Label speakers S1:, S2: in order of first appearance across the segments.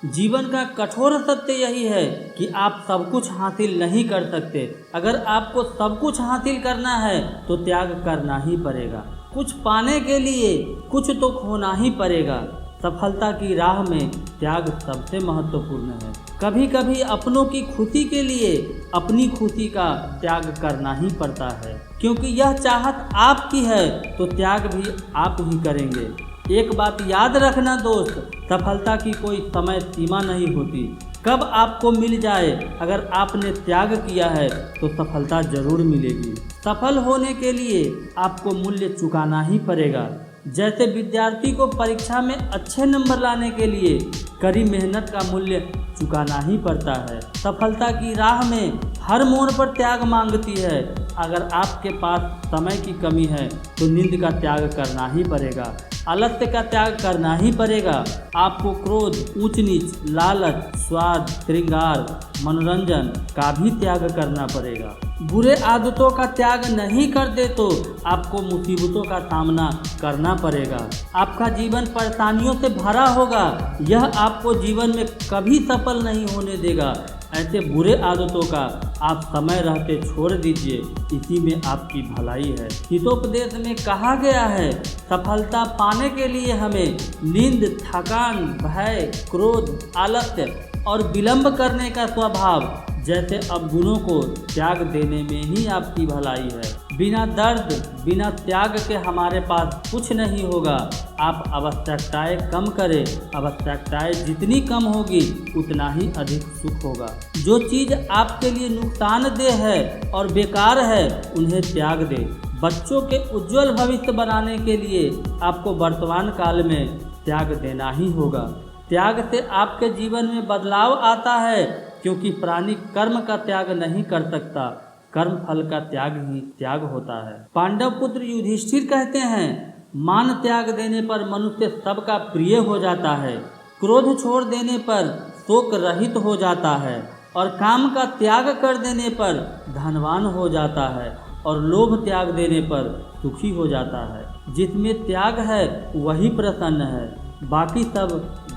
S1: जीवन का कठोर सत्य यही है कि आप सब कुछ हासिल नहीं कर सकते। अगर आपको सब कुछ हासिल करना है तो त्याग करना ही पड़ेगा। कुछ पाने के लिए कुछ तो खोना ही पड़ेगा। सफलता की राह में त्याग सबसे महत्वपूर्ण है। कभी कभी अपनों की खुशी के लिए अपनी खुशी का त्याग करना ही पड़ता है, क्योंकि यह चाहत आपकी है तो त्याग भी आप ही करेंगे। एक बात याद रखना दोस्त, सफलता की कोई समय सीमा नहीं होती। कब आपको मिल जाए, अगर आपने त्याग किया है तो सफलता जरूर मिलेगी। सफल होने के लिए आपको मूल्य चुकाना ही पड़ेगा। जैसे विद्यार्थी को परीक्षा में अच्छे नंबर लाने के लिए कड़ी मेहनत का मूल्य चुकाना ही पड़ता है। सफलता की राह में हर मोड़ पर त्याग मांगती है। अगर आपके पास समय की कमी है तो नींद का त्याग करना ही पड़ेगा, आलस्य का त्याग करना ही पड़ेगा। आपको क्रोध, ऊंच नीच, लालच, स्वाद, श्रृंगार, मनोरंजन का भी त्याग करना पड़ेगा। बुरे आदतों का त्याग नहीं करते तो आपको मुसीबतों का सामना करना पड़ेगा। आपका जीवन परेशानियों से भरा होगा, यह आपको जीवन में कभी सफल नहीं होने देगा। ऐसे बुरे आदतों का आप समय रहते छोड़ दीजिए, इसी में आपकी भलाई है। हितोपदेश में कहा गया है, सफलता पाने के लिए हमें नींद, थकान, भय, क्रोध, आलस्य और विलंब करने का स्वभाव जैसे अवगुणों को त्याग देने में ही आपकी भलाई है। बिना दर्द, बिना त्याग के हमारे पास कुछ नहीं होगा। आप आवश्यकताएं कम करें, आवश्यकताएं जितनी कम होगी उतना ही अधिक सुख होगा। जो चीज़ आपके लिए नुकसानदेह है और बेकार है उन्हें त्याग दें। बच्चों के उज्जवल भविष्य बनाने के लिए आपको वर्तमान काल में त्याग देना ही होगा। त्याग से आपके जीवन में बदलाव आता है, क्योंकि प्राणी कर्म का त्याग नहीं कर सकता, कर्म फल का त्याग ही त्याग होता है। पांडव पुत्र युधिष्ठिर कहते हैं, मान त्याग देने पर मनुष्य सबका प्रिय हो जाता है, क्रोध छोड़ देने पर शोक रहित हो जाता है, और काम का त्याग कर देने पर धनवान हो जाता है, और लोभ त्याग देने पर सुखी हो जाता है। जिसमें त्याग है वही प्रसन्न है, बाकी सब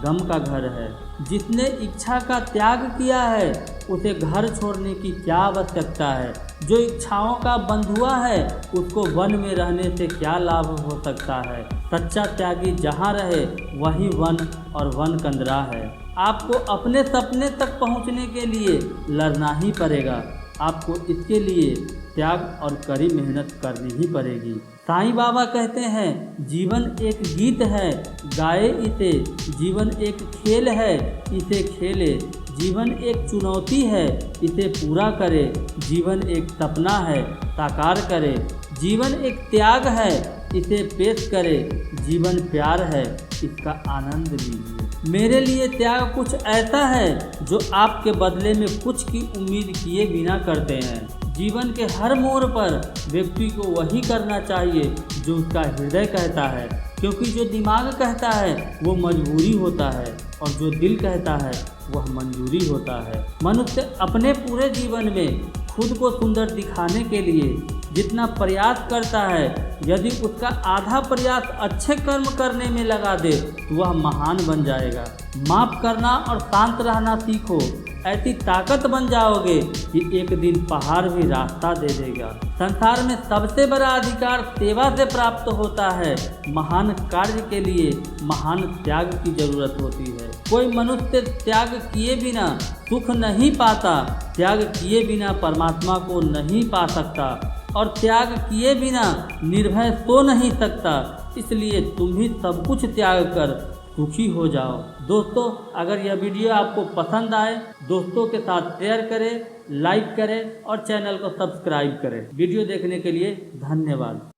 S1: गम का घर है। जिसने इच्छा का त्याग किया है उसे घर छोड़ने की क्या आवश्यकता है। जो इच्छाओं का बंधुआ है उसको वन में रहने से क्या लाभ हो सकता है। सच्चा त्यागी जहाँ रहे वही वन और वन कंदरा है। आपको अपने सपने तक पहुँचने के लिए लड़ना ही पड़ेगा। आपको इसके लिए त्याग और कड़ी मेहनत करनी ही पड़ेगी। साईं बाबा कहते हैं, जीवन एक गीत है गाए इसे, जीवन एक खेल है इसे खेले, जीवन एक चुनौती है इसे पूरा करे, जीवन एक सपना है साकार करे, जीवन एक त्याग है इसे पेश करे, जीवन प्यार है इसका आनंद लीजिए। मेरे लिए त्याग कुछ ऐसा है जो आपके बदले में कुछ की उम्मीद किए बिना करते हैं। जीवन के हर मोड़ पर व्यक्ति को वही करना चाहिए जो उसका हृदय कहता है, क्योंकि जो दिमाग कहता है वो मजबूरी होता है और जो दिल कहता है वह मंजूरी होता है। मनुष्य अपने पूरे जीवन में खुद को सुंदर दिखाने के लिए जितना प्रयास करता है, यदि उसका आधा प्रयास अच्छे कर्म करने में लगा दे तो वह महान बन जाएगा। माफ़ करना और शांत रहना सीखो, ऐसी ताकत बन जाओगे कि एक दिन पहाड़ भी रास्ता दे देगा। संसार में सबसे बड़ा अधिकार सेवा से प्राप्त होता है। महान कार्य के लिए महान त्याग की जरूरत होती है। कोई मनुष्य त्याग किए बिना सुख नहीं पाता, त्याग किए बिना परमात्मा को नहीं पा सकता, और त्याग किए बिना निर्भय सो नहीं सकता। इसलिए तुम भी सब कुछ त्याग कर सुखी हो जाओ। दोस्तों, अगर यह वीडियो आपको पसंद आए दोस्तों के साथ शेयर करें, लाइक करें और चैनल को सब्सक्राइब करें। वीडियो देखने के लिए धन्यवाद।